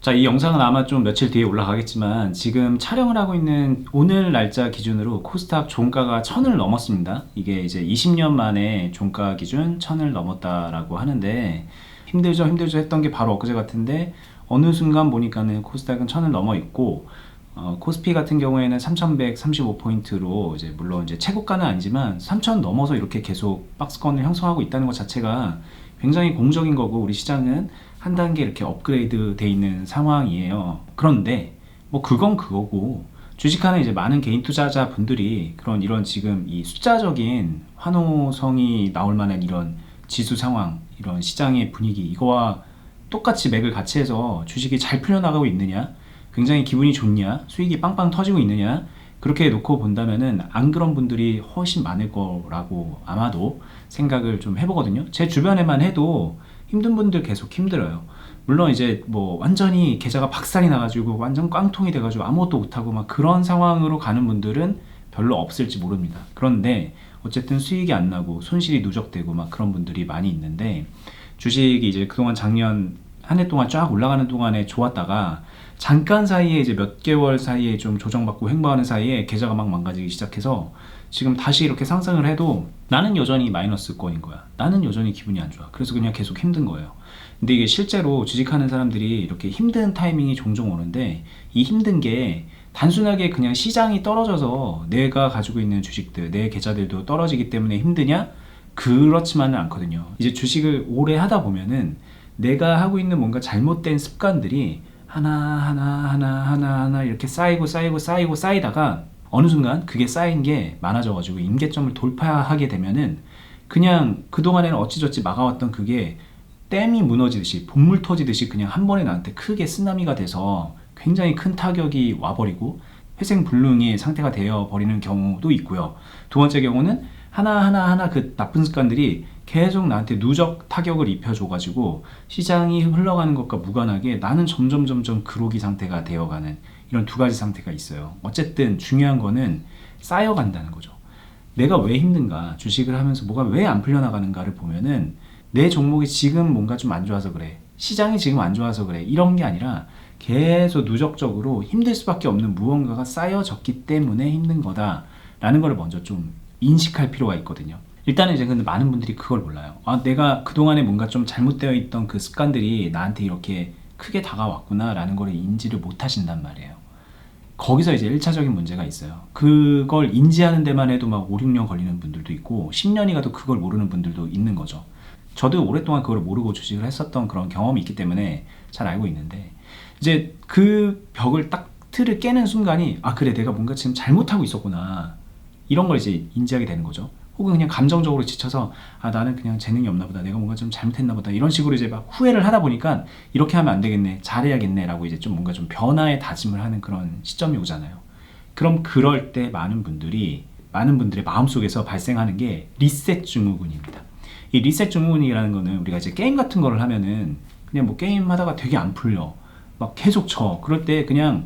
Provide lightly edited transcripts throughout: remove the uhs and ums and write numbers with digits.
자, 이 영상은 아마 좀 며칠 뒤에 올라가겠지만 지금 촬영을 하고 있는 오늘 날짜 기준으로 코스닥 종가가 1000을 넘었습니다. 이게 이제 20년 만에 종가 기준 1000을 넘었다라고 하는데 힘들죠 힘들죠 했던 게 바로 엊그제 같은데 어느 순간 보니까는 코스닥은 1000을 넘어 있고 코스피 같은 경우에는 3135포인트로 이제 물론 이제 최고가는 아니지만 3000 넘어서 이렇게 계속 박스권을 형성하고 있다는 것 자체가 굉장히 공적인 거고 우리 시장은 한 단계 이렇게 업그레이드 돼 있는 상황이에요. 그런데 뭐 그건 그거고 주식하는 이제 많은 개인 투자자 분들이 이런 지금 이 숫자적인 환호성이 나올 만한 이런 지수 상황, 이런 시장의 분위기 이거와 똑같이 맥을 같이 해서 주식이 잘 풀려나가고 있느냐, 굉장히 기분이 좋냐, 수익이 빵빵 터지고 있느냐, 그렇게 놓고 본다면은 안 그런 분들이 훨씬 많을 거라고 아마도 생각을 좀 해보거든요. 제 주변에만 해도 힘든 분들 계속 힘들어요. 물론 이제 뭐 완전히 계좌가 박살이 나가지고 완전 꽝통이 돼가지고 아무것도 못하고 막 그런 상황으로 가는 분들은 별로 없을지 모릅니다. 그런데 어쨌든 수익이 안 나고 손실이 누적되고 막 그런 분들이 많이 있는데, 주식이 이제 그동안 작년 한 해 동안 쫙 올라가는 동안에 좋았다가 잠깐 사이에 이제 몇 개월 사이에 좀 조정받고 횡보하는 사이에 계좌가 막 망가지기 시작해서 지금 다시 이렇게 상승을 해도 나는 여전히 마이너스권인 거야. 나는 여전히 기분이 안 좋아. 그래서 그냥 계속 힘든 거예요. 근데 이게 실제로 주식하는 사람들이 이렇게 힘든 타이밍이 종종 오는데, 이 힘든 게 단순하게 그냥 시장이 떨어져서 내가 가지고 있는 주식들, 내 계좌들도 떨어지기 때문에 힘드냐? 그렇지만은 않거든요. 이제 주식을 오래 하다 보면은 내가 하고 있는 뭔가 잘못된 습관들이 하나 이렇게 쌓이고 쌓이다가 어느 순간 그게 쌓인 게 많아져가지고 임계점을 돌파하게 되면은 그냥 그동안에는 어찌저찌 막아왔던 그게 댐이 무너지듯이 본물 터지듯이 그냥 한 번에 나한테 크게 쓰나미가 돼서 굉장히 큰 타격이 와버리고 회생불능의 상태가 되어버리는 경우도 있고요. 두 번째 경우는 하나 그 나쁜 습관들이 계속 나한테 누적 타격을 입혀줘가지고 시장이 흘러가는 것과 무관하게 나는 점점 그로기 상태가 되어가는 이런 두 가지 상태가 있어요. 어쨌든 중요한 거는 쌓여간다는 거죠. 내가 왜 힘든가, 주식을 하면서 뭐가 왜 안 풀려나가는가를 보면은 내 종목이 지금 뭔가 좀 안 좋아서 그래, 시장이 지금 안 좋아서 그래, 이런 게 아니라 계속 누적적으로 힘들 수밖에 없는 무언가가 쌓여졌기 때문에 힘든 거다라는 걸 먼저 좀 인식할 필요가 있거든요. 일단은 이제 근데 많은 분들이 그걸 몰라요. 내가 그동안에 뭔가 좀 잘못되어 있던 그 습관들이 나한테 이렇게 크게 다가왔구나 라는 걸 인지를 못 하신단 말이에요. 거기서 이제 1차적인 문제가 있어요. 그걸 인지하는 데만 해도 막 5, 6년 걸리는 분들도 있고 10년이 가도 그걸 모르는 분들도 있는 거죠. 저도 오랫동안 그걸 모르고 주식을 했었던 그런 경험이 있기 때문에 잘 알고 있는데, 이제 그 벽을 딱 틀을 깨는 순간이 그래, 내가 뭔가 지금 잘못하고 있었구나, 이런 걸 이제 인지하게 되는 거죠. 혹은 그냥 감정적으로 지쳐서 나는 그냥 재능이 없나 보다, 내가 뭔가 좀 잘못했나 보다, 이런 식으로 이제 막 후회를 하다 보니까 이렇게 하면 안 되겠네, 잘해야겠네 라고 이제 좀 뭔가 좀 변화의 다짐을 하는 그런 시점이 오잖아요. 그럼 그럴 때 많은 분들의 마음속에서 발생하는 게 리셋 증후군입니다. 이 리셋 증후군이라는 거는 우리가 이제 게임 같은 거를 하면은 그냥 뭐 게임 하다가 되게 안 풀려, 막 계속 그럴 때 그냥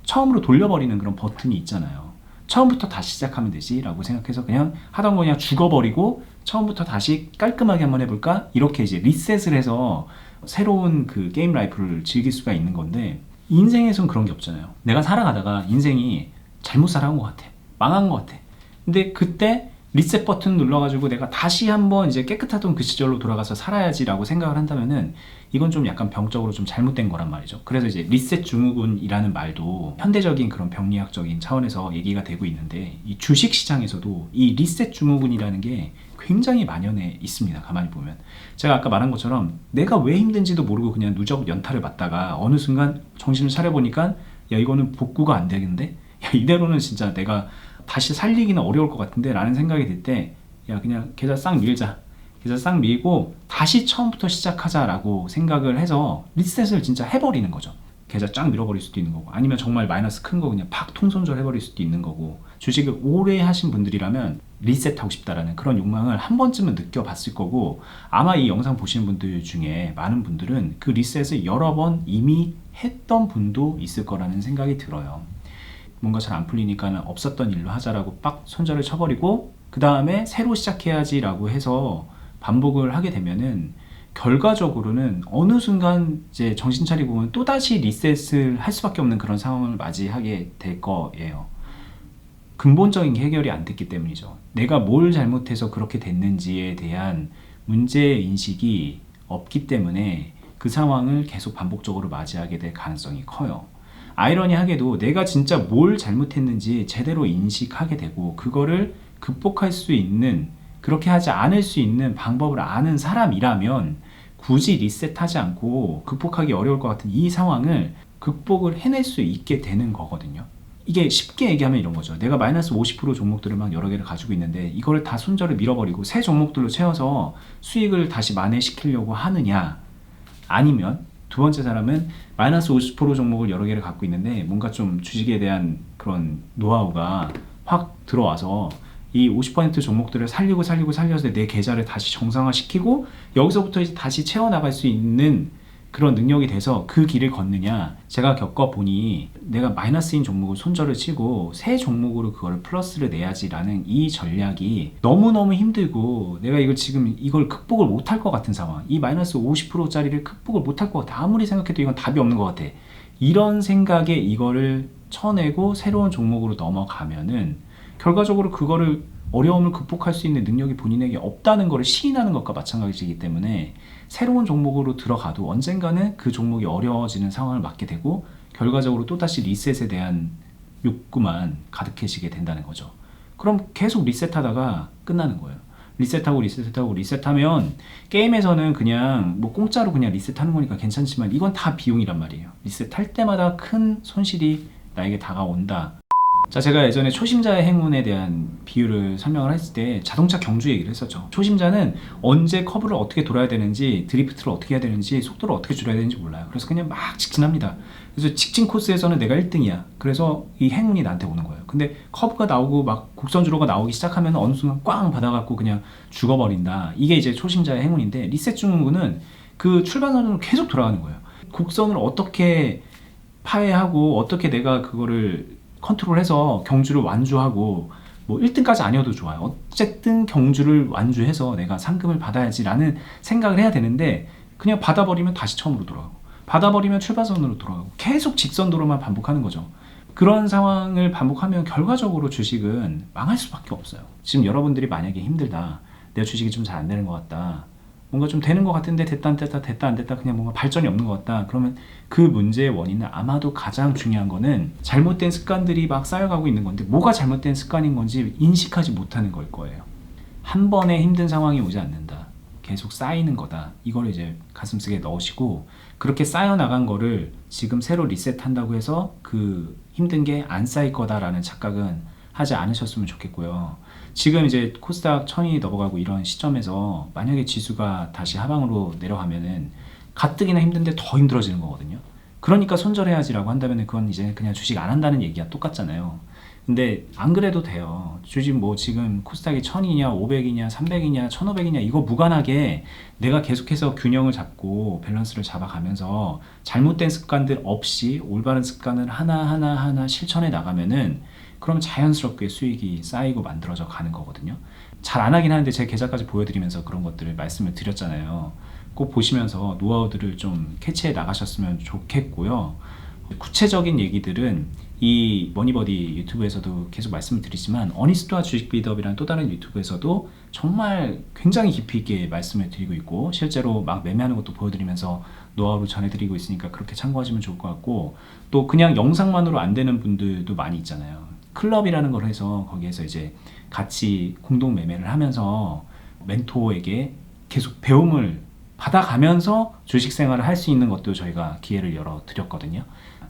처음으로 돌려버리는 그런 버튼이 있잖아요. 처음부터 다시 시작하면 되지 라고 생각해서 그냥 하던 거 그냥 죽어버리고 처음부터 다시 깔끔하게 한번 해볼까, 이렇게 이제 리셋을 해서 새로운 그 게임 라이프를 즐길 수가 있는 건데, 인생에선 그런 게 없잖아요. 내가 살아가다가 인생이 잘못 살아온 것 같아, 망한 것 같아. 근데 그때 리셋 버튼 눌러가지고 내가 다시 한번 이제 깨끗하던 그 시절로 돌아가서 살아야지 라고 생각을 한다면은 이건 좀 약간 병적으로 좀 잘못된 거란 말이죠. 그래서 이제 리셋 증후군이라는 말도 현대적인 그런 병리학적인 차원에서 얘기가 되고 있는데, 이 주식 시장에서도 이 리셋 증후군이라는 게 굉장히 만연해 있습니다. 가만히 보면 제가 아까 말한 것처럼 내가 왜 힘든지도 모르고 그냥 누적 연타를 받다가 어느 순간 정신을 차려보니까 야, 이거는 복구가 안 되겠는데, 야, 이대로는 진짜 내가 다시 살리기는 어려울 것 같은데 라는 생각이 들 때, 야, 그냥 계좌 싹 밀자, 계좌 싹 밀고 다시 처음부터 시작하자 라고 생각을 해서 리셋을 진짜 해버리는 거죠. 계좌 쫙 밀어버릴 수도 있는 거고, 아니면 정말 마이너스 큰 거 그냥 팍 통손절 해버릴 수도 있는 거고, 주식을 오래 하신 분들이라면 리셋하고 싶다라는 그런 욕망을 한 번쯤은 느껴봤을 거고, 아마 이 영상 보시는 분들 중에 많은 분들은 그 리셋을 여러 번 이미 했던 분도 있을 거라는 생각이 들어요. 뭔가 잘 안 풀리니까 없었던 일로 하자라고 빡 손절을 쳐버리고 그 다음에 새로 시작해야지 라고 해서 반복을 하게 되면은 결과적으로는 어느 순간 이제 정신 차리고 보면 또다시 리셋을 할 수밖에 없는 그런 상황을 맞이하게 될 거예요. 근본적인 게 해결이 안 됐기 때문이죠. 내가 뭘 잘못해서 그렇게 됐는지에 대한 문제 인식이 없기 때문에 그 상황을 계속 반복적으로 맞이하게 될 가능성이 커요. 아이러니하게도 내가 진짜 뭘 잘못했는지 제대로 인식하게 되고 그거를 극복할 수 있는, 그렇게 하지 않을 수 있는 방법을 아는 사람이라면 굳이 리셋하지 않고 극복하기 어려울 것 같은 이 상황을 극복을 해낼 수 있게 되는 거거든요. 이게 쉽게 얘기하면 이런 거죠. 내가 마이너스 50% 종목들을 막 여러 개를 가지고 있는데 이거를 다 손절을 밀어버리고 새 종목들로 채워서 수익을 다시 만회시키려고 하느냐, 아니면 두 번째 사람은 마이너스 50% 종목을 여러 개를 갖고 있는데 뭔가 좀 주식에 대한 그런 노하우가 확 들어와서 이 50% 종목들을 살려서 내 계좌를 다시 정상화시키고 여기서부터 이제 다시 채워나갈 수 있는 그런 능력이 돼서 그 길을 걷느냐. 제가 겪어보니 내가 마이너스인 종목을 손절을 치고 새 종목으로 그걸 플러스를 내야지라는 이 전략이 너무너무 힘들고 내가 이걸 극복을 못할 것 같은 상황, 이 마이너스 50%짜리를 극복을 못할 것 같아. 아무리 생각해도 이건 답이 없는 것 같아. 이런 생각에 이거를 쳐내고 새로운 종목으로 넘어가면은 결과적으로 그거를 어려움을 극복할 수 있는 능력이 본인에게 없다는 것을 시인하는 것과 마찬가지이기 때문에 새로운 종목으로 들어가도 언젠가는 그 종목이 어려워지는 상황을 맞게 되고 결과적으로 또다시 리셋에 대한 욕구만 가득해지게 된다는 거죠. 그럼 계속 리셋하다가 끝나는 거예요. 리셋하면 게임에서는 그냥 뭐 공짜로 그냥 리셋하는 거니까 괜찮지만 이건 다 비용이란 말이에요. 리셋할 때마다 큰 손실이 나에게 다가온다. 자, 제가 예전에 초심자의 행운에 대한 비유를 설명을 했을 때 자동차 경주 얘기를 했었죠. 초심자는 언제 커브를 어떻게 돌아야 되는지, 드리프트를 어떻게 해야 되는지, 속도를 어떻게 줄여야 되는지 몰라요. 그래서 그냥 막 직진합니다. 그래서 직진 코스에서는 내가 1등이야. 그래서 이 행운이 나한테 오는 거예요. 근데 커브가 나오고 막 곡선주로가 나오기 시작하면 어느 순간 꽝 받아갖고 그냥 죽어버린다. 이게 이제 초심자의 행운인데, 리셋 증후군은 그 출발선으로 계속 돌아가는 거예요. 곡선을 어떻게 파해하고 어떻게 내가 그거를 컨트롤해서 경주를 완주하고 뭐 1등까지 아니어도 좋아요. 어쨌든 경주를 완주해서 내가 상금을 받아야지라는 생각을 해야 되는데 그냥 받아버리면 다시 처음으로 돌아가고 받아버리면 출발선으로 돌아가고 계속 직선도로만 반복하는 거죠. 그런 상황을 반복하면 결과적으로 주식은 망할 수밖에 없어요. 지금 여러분들이 만약에 힘들다, 내 주식이 좀 잘 안 되는 것 같다, 뭔가 좀 되는 것 같은데 됐다 안 됐다 그냥 뭔가 발전이 없는 것 같다, 그러면 그 문제의 원인은 아마도 가장 중요한 거는 잘못된 습관들이 막 쌓여가고 있는 건데 뭐가 잘못된 습관인 건지 인식하지 못하는 걸 거예요. 한 번에 힘든 상황이 오지 않는다, 계속 쌓이는 거다. 이걸 이제 가슴속에 넣으시고 그렇게 쌓여 나간 거를 지금 새로 리셋한다고 해서 그 힘든 게 안 쌓일 거다라는 착각은 하지 않으셨으면 좋겠고요. 지금 이제 코스닥 1000이 넘어가고 이런 시점에서 만약에 지수가 다시 하방으로 내려가면은 가뜩이나 힘든데 더 힘들어지는 거거든요. 그러니까 손절해야지라고 한다면 그건 이제 그냥 주식 안 한다는 얘기가 똑같잖아요. 근데 안 그래도 돼요. 주식 뭐 지금 코스닥이 1000이냐 500이냐 300이냐 1500이냐 이거 무관하게 내가 계속해서 균형을 잡고 밸런스를 잡아가면서 잘못된 습관들 없이 올바른 습관을 하나하나 실천해 나가면은 그럼 자연스럽게 수익이 쌓이고 만들어져 가는 거거든요. 잘 안 하긴 하는데 제 계좌까지 보여드리면서 그런 것들을 말씀을 드렸잖아요. 꼭 보시면서 노하우들을 좀 캐치해 나가셨으면 좋겠고요. 구체적인 얘기들은 이 머니버디 유튜브에서도 계속 말씀을 드리지만 어니스트와 주식 빌드업이라는 또 다른 유튜브에서도 정말 굉장히 깊이 있게 말씀을 드리고 있고 실제로 막 매매하는 것도 보여드리면서 노하우를 전해드리고 있으니까 그렇게 참고하시면 좋을 것 같고, 또 그냥 영상만으로 안 되는 분들도 많이 있잖아요. 클럽이라는 걸 해서 거기에서 이제 같이 공동 매매를 하면서 멘토에게 계속 배움을 받아가면서 주식 생활을 할 수 있는 것도 저희가 기회를 열어 드렸거든요.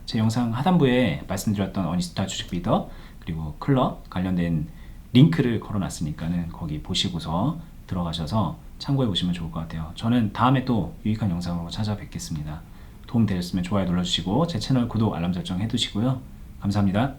제 영상 하단부에 말씀드렸던 어니스타 주식 빌더 그리고 클럽 관련된 링크를 걸어 놨으니까는 거기 보시고서 들어가셔서 참고해 보시면 좋을 것 같아요. 저는 다음에 또 유익한 영상으로 찾아뵙겠습니다. 도움 되셨으면 좋아요 눌러주시고 제 채널 구독 알람 설정 해두시고요. 감사합니다.